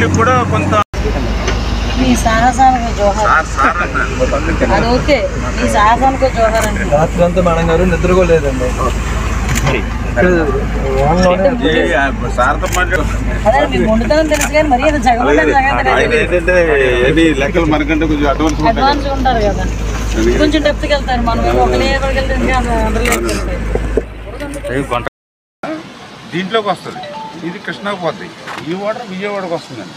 వీళ్ళకి కూడా కొంత మీ సాహసానికి జోహార్. అది ఓకే, మీ సాహసానికి జోహార్ అండి. రాత్రి అంతా మేడం గారు నిద్రపోలేదండి. అదే మీకు వండుతానని తెలుసు కానీ మరీ అది లెక్కలు మనకంటే కొంచెం అడ్వాన్స్ ఉంటారు కదా, కొంచెం డెప్త్కి వెళ్తారు. మనం ఒకటే ఎక్కడికి వెళ్తే ఇంకా అందరిలో దీంట్లోకి వస్తుంది. ఇది కృష్ణాకు పోతుంది. ఈ వాటర్ విజయవాడకు వస్తుందండి.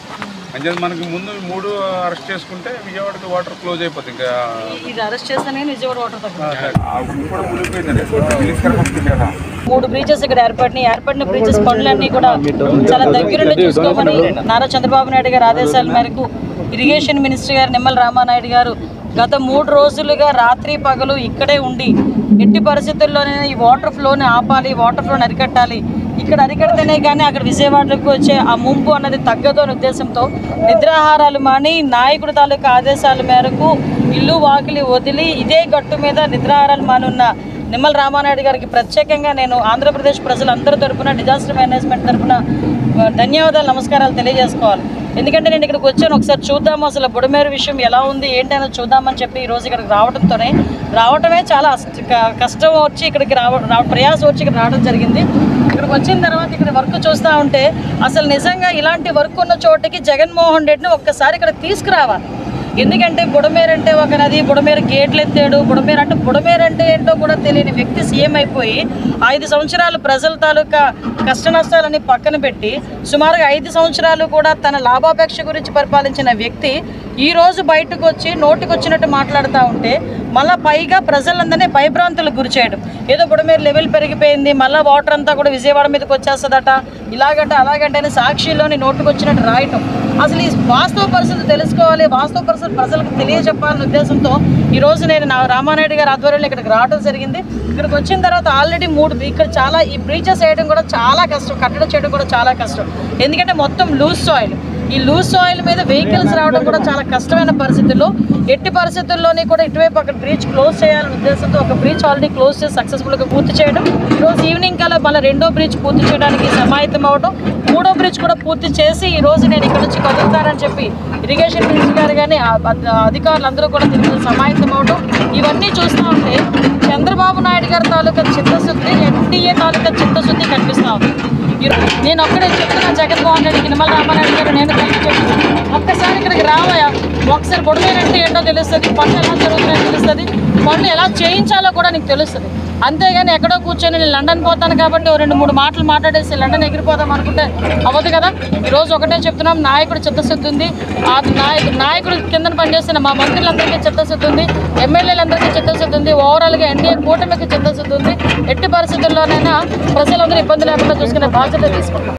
అంటే మనకి ముందు 3 అరెస్ట్ చేసుకుంటే విజయవాడకి వాటర్ క్లోజ్ అయిపోతుంది. ఇంకా ఇది అరెస్ట్ చేస్తానే విజయవాడ వాటర్ తగ్గుతుంది. 3 బ్రీచెస్ ఇక్కడ ఏర్పడిన బ్రీచెస్ పనులన్నీ కూడా చాలా దగ్గరుండి చూసుకోమని నారా చంద్రబాబు నాయుడు గారి ఆదేశాల మేరకు ఇరిగేషన్ మినిస్టర్ గారు నిమ్మల రామానాయుడు గారు గత 3 రోజులుగా రాత్రి పగలు ఇక్కడే ఉండి ఎట్టి పరిస్థితుల్లోనే ఈ వాటర్ ఫ్లోని ఆపాలి, వాటర్ ఫ్లోని అరికట్టాలి, ఇక్కడ అరికడితేనే కానీ అక్కడ విజయవాడలోకి వచ్చే ఆ ముంపు అన్నది తగ్గదు అనే ఉద్దేశంతో నిద్రాహారాలు మాని నాయకుడి తాలూకా ఆదేశాల మేరకు ఇల్లు వాకిలి వదిలి ఇదే గట్టు మీద నిద్రాహారాలు మానున్న నిమ్మల రామానాయుడు గారికి ప్రత్యేకంగా నేను ఆంధ్రప్రదేశ్ ప్రజలందరి తరఫున డిజాస్టర్ మేనేజ్మెంట్ తరఫున ధన్యవాదాలు, నమస్కారాలు తెలియజేసుకోవాలి. ఎందుకంటే నేను ఇక్కడికి వచ్చాను, ఒకసారి చూద్దాము అసలు బుడమేరు విషయం ఎలా ఉంది ఏంటనేది చూద్దామని చెప్పి ఈరోజు ఇక్కడికి రావటమే చాలా కష్టం వచ్చి ఇక్కడికి ప్రయాసం వచ్చి ఇక్కడ రావడం జరిగింది. ఇక్కడికి వచ్చిన తర్వాత ఇక్కడ వర్క్ చూస్తూ ఉంటే అసలు నిజంగా ఇలాంటి వర్క్ ఉన్న చోటకి జగన్మోహన్ రెడ్డిని ఒక్కసారి ఇక్కడ తీసుకురావాలి. ఎందుకంటే బుడమేరు అంటే ఒక నది, బుడమేరు గేట్లు ఎత్తాడు, బుడమేరు అంటే ఏంటో కూడా తెలియని వ్యక్తి సీఎం అయిపోయి 5 సంవత్సరాలు ప్రజల తాలూకా కష్ట నష్టాలని పక్కన పెట్టి సుమారుగా 5 సంవత్సరాలు కూడా తన లాభాపేక్ష గురించి పరిపాలించిన వ్యక్తి ఈరోజు బయటకు వచ్చి నోటికొచ్చినట్టు మాట్లాడుతూ ఉంటే మళ్ళీ పైగా ప్రజలందరినీ భయభ్రాంతులకు గురి చేయడం. ఏదో బుడమేరు లెవెల్ పెరిగిపోయింది, మళ్ళీ వాటర్ అంతా కూడా విజయవాడ మీదకి వచ్చేస్తుందట, ఇలాగంటే అలాగంటే అని సాక్షిలోని నోటుకొచ్చినట్టు రాయటం. అసలు ఈ వాస్తవ పరిస్థితి తెలుసుకోవాలి, వాస్తవ పరిస్థితి ప్రజలకు తెలియజెప్పాలనే ఉద్దేశంతో ఈరోజు నేను రామానాయుడు గారి ఆధ్వర్యంలో ఇక్కడికి రావడం జరిగింది. ఇక్కడికి వచ్చిన తర్వాత ఆల్రెడీ 3 ఇక్కడ చాలా ఈ బ్రీచెస్ వేయడం కూడా చాలా కష్టం, కట్టడం చేయడం కూడా చాలా కష్టం. ఎందుకంటే మొత్తం లూజ్ సాయిల్, ఈ లూజ్ సాయిల్ మీద వెహికల్స్ రావడం కూడా చాలా కష్టమైన పరిస్థితుల్లో ఎట్టి పరిస్థితుల్లోని కూడా ఇటువైపు అక్కడ బ్రీచ్ క్లోజ్ చేయాలనే ఉద్దేశంతో ఒక బ్రీచ్ ఆల్రెడీ క్లోజ్ చేసి సక్సెస్ఫుల్గా పూర్తి చేయడం, ఈరోజు ఈవినింగ్ కల్లా మళ్ళీ 2వ బ్రీచ్ పూర్తి చేయడానికి సమాయత్తం అవ్వడం, 3వ బ్రిడ్జ్ కూడా పూర్తి చేసి ఈరోజు నేను ఇక్కడ నుంచి కదులుతానని చెప్పి ఇరిగేషన్ మినిస్టర్ గారు కానీ అధికారులందరూ కూడా దీనికి సమాయత్తం అవడం, ఇవన్నీ చూస్తూ ఉంటే చంద్రబాబు నాయుడు గారి తాలూకా చిత్తశుద్ధి, ఎన్డీఏ తాలూకా చిత్తశుద్ధి కనిపిస్తూ ఉంది. నేను ఒక్కడే చెప్తున్నా జగన్మోహన్ రెడ్డికి, నిమ్మల రామానాయుడు గారు నేను కలిసి చెప్తున్నాను, ఒక్కసారి ఇక్కడికి రావయా, ఒకసారి బుడమేరు అంటే ఏంటో తెలుస్తుంది, పనులు ఎలా జరుగుతున్నాయో తెలుస్తుంది, పనులు ఎలా చేయించాలో కూడా నీకు తెలుస్తుంది. అంతేగాని ఎక్కడో కూర్చొని నేను లండన్ పోతాను కాబట్టి 2-3 మాటలు మాట్లాడేసి లండన్ ఎగిరిపోదాం అనుకుంటే అవ్వదు కదా. ఈరోజు ఒకటే చెప్తున్నాం, నాయకుడు చిత్తశుద్ధి ఉంది, ఆ నాయకుడు కింద పనిచేస్తున్న మా మంత్రులందరికీ చిత్తశుద్ధి ఉంది, ఎమ్మెల్యేలందరికీ చిత్తశుద్ధి ఉంది, ఓవరాల్గా ఎన్డీఏ కూటమికి చిత్తశుద్ధి ఉంది. ఎట్టి పరిస్థితుల్లోనైనా ప్రజలందరూ ఇబ్బంది లేకుండా చూసుకునే బాధ్యత తీసుకుంటాం.